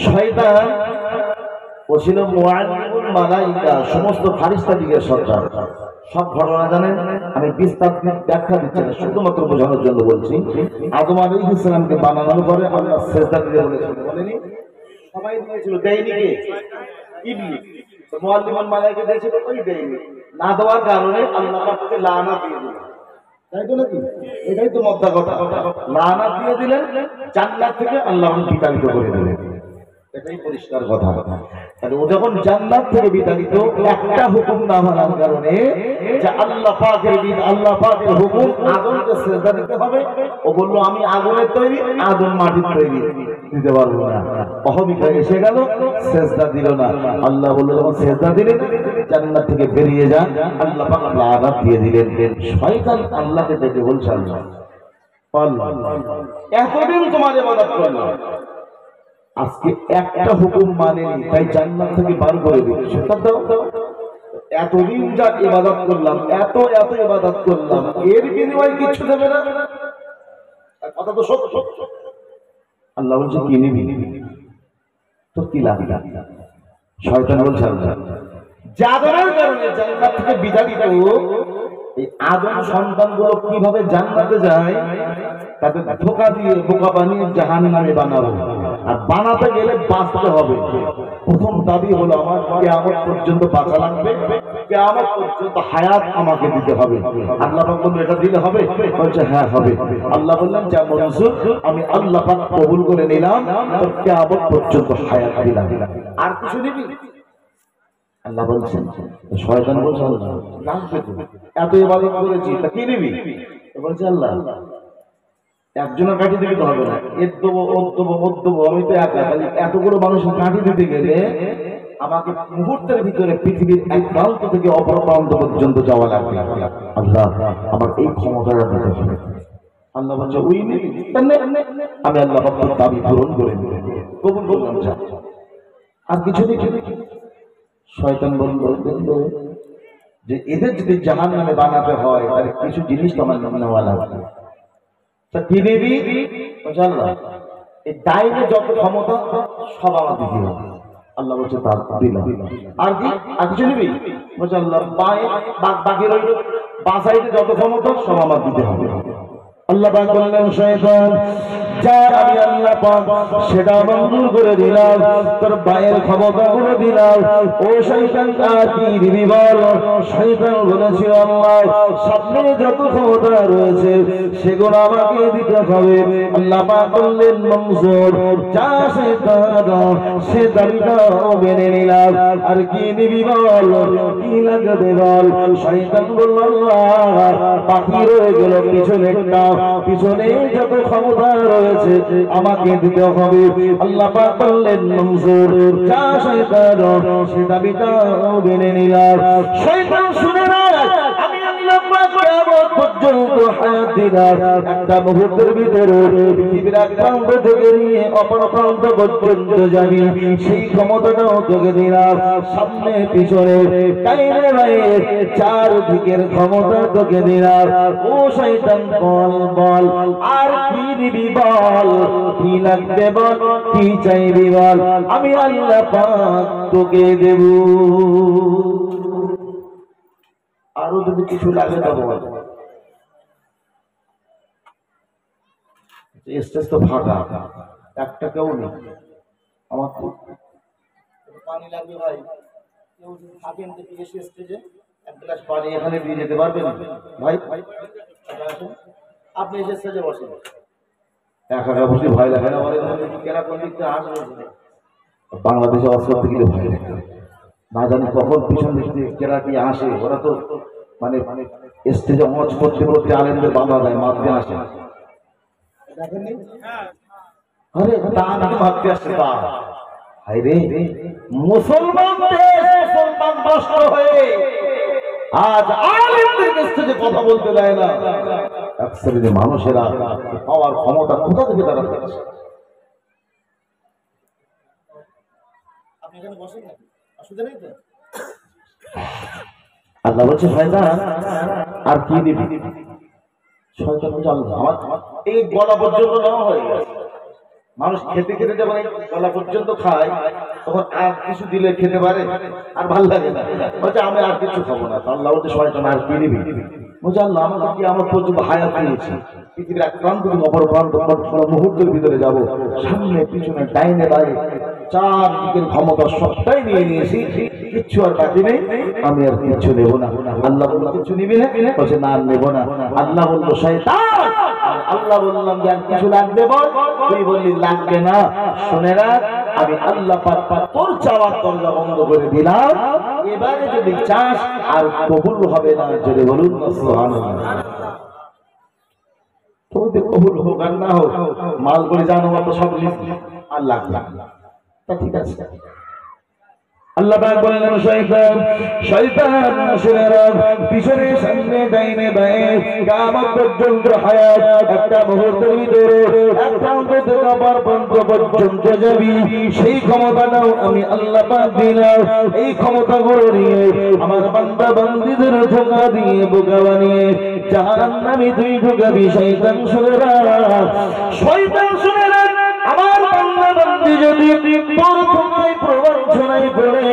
শয়তান ও ছিল মুআল্লিমুল মালাইকা, সমস্ত ফারিস্তাদিগের সর্দার। সব ঘটনা জানেন, আমি বিস্তারিত ব্যাখ্যা দিচ্ছি না, শুধুমাত্র বোঝানোর জন্য বলছি। আদম আলাইহিস সালামকে বানানোর পরে আল্লাহ সিজদা দিতে বলেছেন, বলেনি? সবাই দিয়েছিল, দেয়নি কে? ইবলিস। মুআল্লিমুল মালাইকা দিয়েছিল, ওই দেয়নি। না দেওয়ার কারণে আল্লাহ তাকে লানাত দিয়ে দিলেন, তাই তো নাকি? এটাই তো মদ্দা কথা। লানাত দিয়ে দিলেন, জান্নাত থেকে আল্লাহ বিতাড়িত করে দিলেন, এটাই পরিষ্কার কথা। তাহলে ও যখন জান্নাত থেকে বিতাড়িত, একটা হুকুম না মানার কারণে, যে আল্লাহ পাকের বিন, আল্লাহ পাকের হুকুম আদমকে সিজদা দিতে হবে, ও বলল আমি আগুনের তৈরি, আদম মাটির তৈরি, দিতে পারবো না। অহমিকা এসে গেল, সিজদা দিল না। আল্লাহ বলল যখন সিজদা দিলেন, জান্নাত থেকে বেরিয়ে যান, আল্লাহ পাক লানাত দিয়ে দিলেন। শয়তান আল্লাহকে দেখে বলছে, আল্লাহ এতদিন তোমার ইবাদত করলাম, আজকে একটা হুকুম মানেনি, তাই জান্নাত থেকে বার করে দিচ্ছ। এতদিন যা ইবাদত করলাম, এত ইবাদত করলাম, এর বিনিময়ে কিছু দেবে না? কথা তো সত্য। আল্লাহ বলছে কি নিবি? তো কি লাগবে? শয়তান বলছে আদমের কারণে জান্নাত থেকে বিতাড়িত এই আদম সন্তানগুলো কিভাবে জান্নাতে যায়, তাদের ধোঁকা দিয়ে বোকা বানিয়ে জাহান্নামে বানাবো। আর বানাতে গেলে বাঁচতে হবে। প্রথম দাবি হলো আমার কিয়ামত পর্যন্ত বাঁচা লাগবে, কিয়ামত পর্যন্ত হায়াত আমাকে দিতে হবে। আল্লাহ পাক বললেন এটা দিলে হবে? বলছে হ্যাঁ হবে। আল্লাহ বললেন যা মনসুর, আমি আল্লাহ পাক কবুল করে নিলাম, তোর কিয়ামত পর্যন্ত হায়াত দিলাম। আর কিছু দিবি? আল্লাহ বলছেন, শয়তান বলছে আল্লাহ লাগবে তো, এত ইবাদত করেছি, তা কি নিবি? বলছে আল্লাহ একজনের কাঠি দিতে তো হবে না, এর দেবো, ওর দেবো, ওর দেবো, আমি তো একা, তাহলে এতগুলো মানুষ কাঠি দিতে গেলে আমাকে মুহূর্তের ভিতরে পৃথিবীর এক প্রান্ত থেকে অপর প্রান্ত পর্যন্ত যাওয়া লাগবে। আল্লাহ আমার এই ক্ষমতাটা দিতে হবে। আল্লাহ বলছে ওই নিবি? আমি আল্লাহ পাকের দাবি পূরণ করে কবুল করলাম, যা। আর কিছু দেখি? শয়তান বলল যে এদের যদি জাহান্নামে বানাতে হয়, তাহলে কিছু জিনিস তো আমার নেওয়া লাগবে। তা কি নিবি? আল্লাহ এই ডাইনে যত ক্ষমতা সব আমার দিতে হবে। আল্লাহ বলছে তার দিলাম। আর কি? আর কিছু নিবি? বলছে আল্লাহ বাকি রইল বাঁ সাইডে যত ক্ষমতা সব আমার দিতে হবে। আল্লাহ পাক বললেন শয়তান যা, আমি আল্লাহ পাক সেটা মঞ্জুর করে দিলাম, তোর বায়ের ক্ষমতাগুলো দিলাম। ও শয়তান আর কি দিবি বল? শয়তান বলেছিল আল্লাহ সামনে যত ক্ষমতা রয়েছে সেগুলো আমাকে দিতে হবে। আল্লাহ পাক বললেন মঞ্জুর, যা শয়তান সে দাবিটাও মেনে নিলাম। আর কি দিবি বল? কি লাগবে বল? শয়তান বলল আল্লাহ বাকি রয়ে গেল পিছনেরটা, পিছনে যত ক্ষমতা রয়েছে আমাকে দিতে হবে। আল্লাহ পাক বললেন মনসুর যা শয়তান সে দাবিটাও মেনে নিলাম। শয়তান শুনে না, আমি আল্লাহ পাক কিয়ামত পর্যন্ত হায়াত দিলাম। একটা মুহূর্তের ভিতরে পৃথিবীর এক প্রান্ত থেকে নিয়ে অপর প্রান্ত পর্যন্ত যাবি, সেই ক্ষমতাটাও তোকে দিলাম। সামনে পিছনে ডাইনে বাইরে চার দিকের ক্ষমতা তোকে দিলাম। ও শয়তান বল বল আর কি দিবি বল? কি লাগবে বল? কি চাইবি বল? আমি আল্লাহ পাক তোকে দেব। আরো যদি কিছু লাগে তা বল। স্টেজ তো ফাঁকা, একটা কেউ নেই। আমার পানি লাগবে ভাই, কেউ থাকেন দেখি এসে স্টেজে এক গ্লাস পানি এখানে দিয়ে যেতে পারবেন ভাই? আপনি এসে স্টেজে বসেন, একা বসে ভয় লাগে না? কেনা কোন দিক থেকে আসবে? বাংলাদেশে অস্ত্র থেকে ভয় লাগে না, জানি কখন পিছন দিক থেকে কেরা কি আসে। ওরা তো মানে স্টেজে মঞ্চ করতে করতে আলেমদের বাধা দেয়, মারতে আসে। দেখেননি? আরে তা নাকি ভাবতে আসছে তা? হায়রে মুসলমান দেশ, মুসলমান নষ্ট হয়ে আজ আলেমদের স্টেজে কথা বলতে দেয় না। এক শ্রেণীর মানুষেরা পাওয়ার ক্ষমতা কোথা থেকে তারা পেয়েছে? আপনি এখানে বসেন না, অসুবিধা নেই তো? আল্লাহ বলছে শয়তান আর কি দিবি? শয়তান বলছে আল্লাহ আমার এই গলা পর্যন্ত নেওয়া হয়ে গেছে, মানুষ খেতে খেতে যখন গলা পর্যন্ত খায় তখন আর কিছু দিলে খেতে পারে, আর ভাল লাগে না, বলছে আমি আর কিছু খাবো না। আল্লাহ বলছে শয়তান আর কি নিবি? বলছে আল্লাহ আমাকে কি আমার পর্যন্ত হায়াত দিয়েছি, পৃথিবীর এক প্রান্ত থেকে অপর প্রান্ত মুহূর্তের ভিতরে যাব, সামনে পিছনে ডাইনে বাড়ি চারদিকের ক্ষমতা সবটাই নিয়ে নিয়েছি, কিচ্ছু আর বাকি নেই, আমি আর কিচ্ছু নেবো না। আল্লাহ বললো কিছু নিবি না? বলছে না আর নেবো না। আল্লাহ বললো শয়তান, আল্লাহ বললাম যে আর কিছু লাগবে বল, তুই বললি লাগবে না। শুনে রাখ, আমি আল্লাহ পাক তোর চাওয়ার দরজা বন্ধ করে দিলাম, এবারে যদি চাস আর কবুল হবে না। যদি বলুন না সুবহানাল্লাহ। তোমাদের কবুল হোক আর না হোক, মাল করে জানো মতো সব আল্লাহ তা ঠিক আছে। আল্লাহ পাক বললেন শয়তান, শয়তান শুনে রাখ, পিছনে সামনে ডাইনে বাঁয়ে কিয়ামত পর্যন্ত হায়াত, একটা মুহূর্তের ভিতরে একটা অন্তত কবর পর্যন্ত যাবি, সেই ক্ষমতাটাও আমি আল্লাহ পাক দিলাম। এই ক্ষমতাগুলো নিয়ে আমার বান্দা বান্দীদের ধোঁকা দিয়ে বোকা বানিয়ে জাহান্নামে তুই ঢুকাবি। শয়তান শুনে রাখ, শয়তান শুনে রাখ, আমার বান্দা বান্দী যদি তোর ধোঁকায় প্রবঞ্চনায় পড়ে,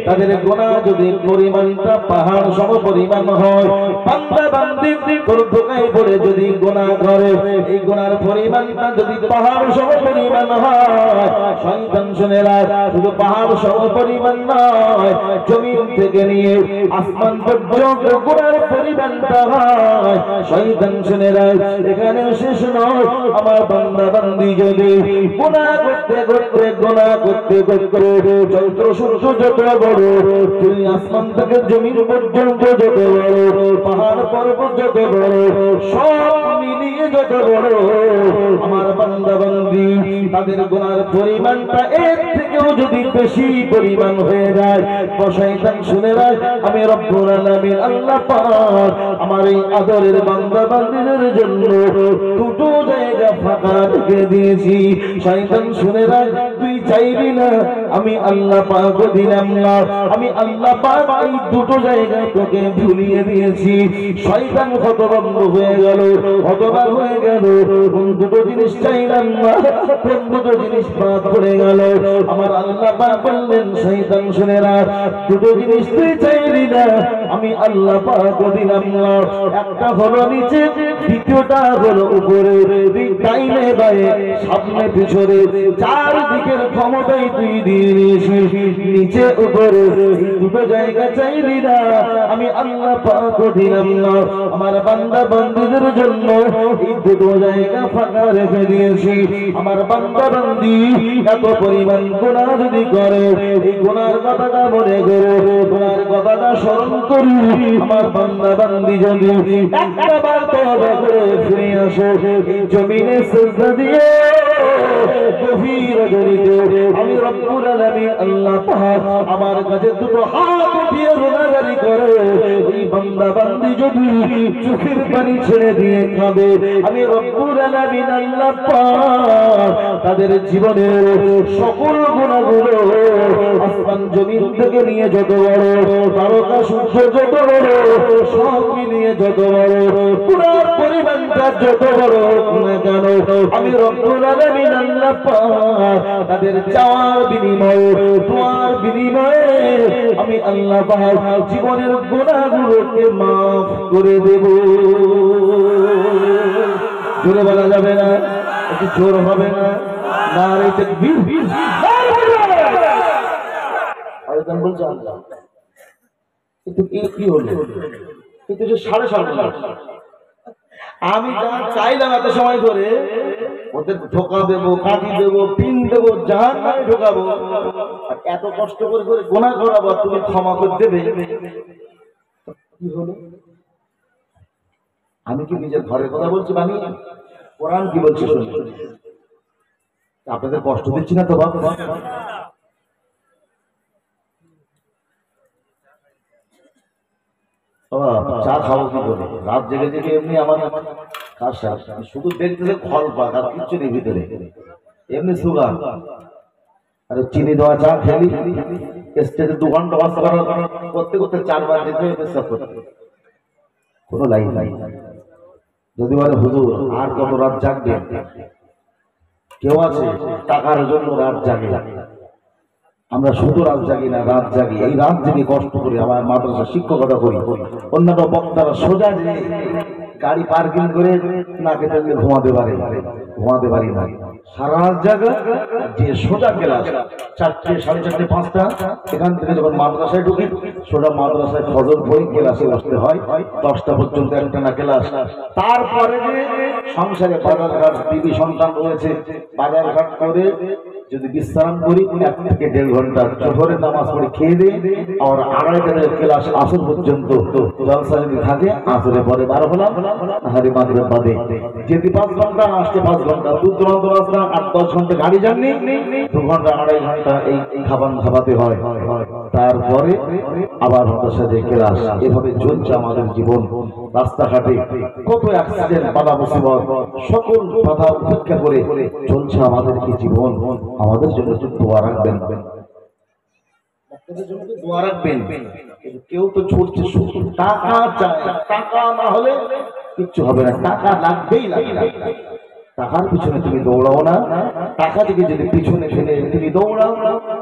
তাদের গুনাহ যদি পরিমাণটা পাহাড় সম পরিমাণ হয়, বান্দা বান্দী তোর ধোঁকায় পড়ে যদি গুনাহ করে, এই গুনার পরিমাণটা যদি পাহাড় সম পরিমাণ হয়, শয়তান শুনে রাখ, শুধু পাহাড় সম পরিমাণ নয়, জমিন থেকে নিয়ে আসমান পর্যন্ত গুনার পরিমাণটা হয়। শয়তান শুনে রাখ, এখানে শেষ নয়, আমার বান্দা বান্দী যদি গুনাহ করতে করতে গুনাহ করতে করতে চৈত্র সূর্য যত বড়, তুই আসমান থেকে জমিন পর্যন্ত যত বড়, পাহাড় পর্বত যত বড়, সব মিলিয়ে যত বড়, আমার বান্দা বান্দী তাদের গুনার পরিমাণটা এর থেকেও যদি বেশি পরিমাণ হয়ে যায়, শয়তান শুনে রাখ, আমি রব্বুল আলামিন আল্লাহ পাক আমার এই আদরের বান্দা বান্দীদের জন্য দুটো জায়গা ফাঁকা রেখে দিয়েছি। শয়তান শুনে রাখ, তুই চাইবি না, আমি আল্লাহ পাক দিলাম না, আমি আল্লাহ পাক এই দুটো জায়গায় তোকে ভুলিয়ে দিয়েছি। শয়তান হতভম্ব হয়ে গেল, হতবাক হয়ে গেল, কোন দুটো জিনিস চাইলাম না, কোন দুটো জিনিস বাদ পড়ে গেল। আমার আল্লাহ পাক বললেন শয়তান শুনে রাখ, দুটো জিনিস তুই চাইলি না, আমি আল্লাহ পাক দিলাম না, একটা হলো নিচে, দ্বিতীয়টা হলো উপরে, তুই ডাইনে বাঁয়ে সামনে পিছনে চারদিকের ক্ষমতাই তুই দিয়ে নিয়েছিস, নিচে উপরে দুটো জায়গা চাইলি না, আমি আল্লাহ পাক দিলাম না। আমার বান্দা বান্দীদের জন্য এই দুটো জায়গা ফাঁকা রেখে দিয়েছি। আমার বান্দা বান্দী এত পরিমাণ গুনাহ যদি করে, এই গুনার কথাটা মনে করে, গুনার কথাটা স্মরণ করি, আমার বান্দা বান্দী যদি একটা বার তওবা করে ফিরে আসে, এই জমিনে সিজদা দিয়ে গভীর রজনীতে আমি রব্বুল আলামিন আল্লাহ পাক আমার কাছে দুটো হাত উঠিয়ে রোনাজারি করে, এই বান্দা বান্দী যদি চোখের পানি ছেড়ে দিয়ে কাঁদে, আমি রব্বুল আলামিন আল্লাহ পাক তাদের জীবনের সকল গুনাহগুলো আসমান জমিন থেকে নিয়ে যত বড়, তারকা সূর্য যত বড়, সব মিলিয়ে যত বড়, গুনার পরিমাণটা যত বড় না কেন, আমি রব্বুল আলামিন আল্লাহ পাক তাদের চাওয়ার বিনিময়ে, দোয়ার বিনিময়ে আমি আল্লাহ পাক জীবনের গুনাহগুলোকে মাফ করে দেব। জোরে বলা যাবে না? একটু জোর হবে না? নারে তাকবীর। আরেকজন বলছে আল্লাহ, কিন্তু কি হলো? কিন্তু যে 7.5 আমি যা চাইলাম এত সময় ধরে, ওদের ধোকা দেবো, কাটি দেবো, পিন দেবো, জাহান্নামে ঢোকাবো, আর এত কষ্ট করে করে গুনাহ করাবো, তুমি ক্ষমা করে দেবে, কি হলো? আমি কি নিজের ঘরের কথা বলছি বানিয়ে? কোরআন কি বলছে শুনুন। আপনাদের কষ্ট দিচ্ছি না তো বাবা? চা খাবো কি করে? রাত জেগে জেগে এমনি আমার শুধু দেখতে ফল পাক আর কিচ্ছু নেই ভিতরে, এমনি সুগার। আরে চিনি দেওয়া চা খেলি, স্টেজে 2 ঘন্টা করতে করতে 4 বার যেতে হবে পেশাব করতে, কোনো লাইন নাই। যদি বলে হুজুর আর কত রাত জাগবে, কেউ আছে টাকার জন্য রাত জাগে, আমরা শুধু রাত জাগি না, রাত জাগি, এই রাত জেগে কষ্ট করি, আমার মাদ্রাসা শিক্ষকতা করি, অন্যান্য বক্তারা সোজা যে গাড়ি পার্কিং করে নাকে তেলে ঘুমাতে পারি না, সারা রাত জাগা যে সোজা ক্লাস 4টে, 4:30, 5টা, এখান থেকে যখন মাদ্রাসায় ঢুকি সোজা মাদ্রাসায় ফজর পড়ি, ক্লাসে বসতে হয় 10টা পর্যন্ত একটানা ক্লাস। তারপরে যে সংসারে বাজারঘাট, বিবি সন্তান রয়েছে, বাজারঘাট করে যদি বিশ্রাম করি 1 থেকে 1.5 ঘন্টা, জোহরের নামাজ পড়ে খেয়ে দিই, আর 2:30 ক্লাস আসর পর্যন্ত জলসা যদি থাকে, আসরে পরে 12 হলাম, হারি মাগরিব বাদে যেতে 5 ঘন্টা, আসতে 5 ঘন্টা, দূর দূরান্ত রাস্তা, 8-10 ঘন্টা গাড়ি জার্নি, 2 ঘন্টা 2.5 ঘন্টা এই খাবাতে হয়। তারপরে আবার মাদ্রাসাতে ক্লাস। এভাবে চলছে আমাদের জীবন। রাস্তাঘাটে কত অ্যাক্সিডেন্ট, বাধা মুসিবত, সকল বাধা উপেক্ষা করে চলছে আমাদের কি জীবন। আমাদের জন্য একটু দোয়া রাখবেন, দোয়া রাখবেন। কেউ তো ছুটছে শুধু টাকা চায়, টাকা না হলে কিচ্ছু হবে না, টাকা লাগবেই লাগবে। টাকার পিছনে তুমি দৌড়াও না, টাকা থেকে যদি পিছনে ফেলে তুমি দৌড়াও,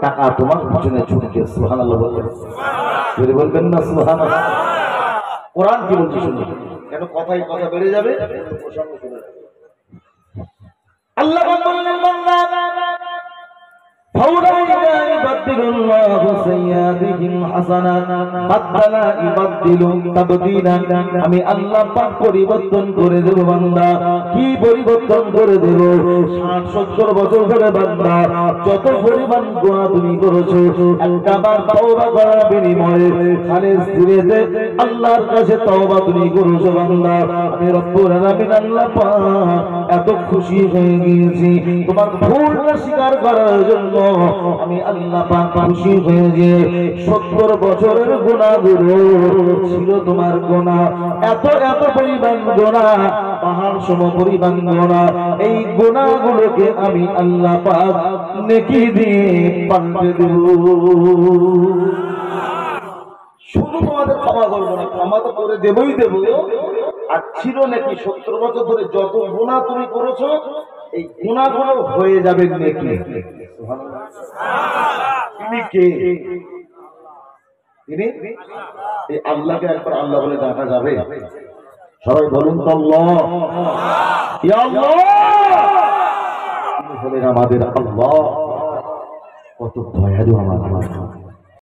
টাকা তোমার পিছনে ছুটবে। সুবহানাল্লাহ বলবেন না? সুবহানাল্লাহ। কোরআন কি বলছে শুনুন, কেন কথাই কথা বেড়ে যাবে। আল্লাহ বললেন বান্দা আমি আল্লাহ পাক পরিবর্তন করে দেব বান্দা। কি পরিবর্তন করে দেব? 60-70 বছর ধরে বান্দা যত পরিমাণ গুনাহ তুমি করেছো, একবার তওবা করার বিনিময়ে খালেস দিলে আল্লাহর কাছে তওবা তুমি করেছো বান্দা, আমি রব্বুল আলামিন আল্লাহ পাক এত খুশি হয়ে গিয়েছি তোমার ভুলটা স্বীকার করার জন্য। আমি আল্লাহ পাক খুশি হয়ে যে 70 বছরের গুনাহগুলো ছিল তোমার গুনাহ, এত পরিমাণ গুনাহ, পাহাড় সম পরিমাণ গুনাহ, এই গুনাহগুলোকে আমি আল্লাহ পাক নেকি দিয়ে পাল্টে দেব। শুধু তোমাদের ক্ষমা করবো না, ক্ষমা তো করে দেবই দেব। আর ছিল নাকি 70 বছর ধরে যত গুনাহ তুমি করেছো, এই গুনাহগুলো হয়ে যাবে নেকি। তিনি কে? তিনি এই আল্লাহকে একবার আল্লাহ বলে ডাকা যাবে? সবাই বলুন তো আল্লাহ। ইয়া আল্লাহ, তিনি হলেন আমাদের আল্লাহ। কত দয়ালু আমার আল্লাহ।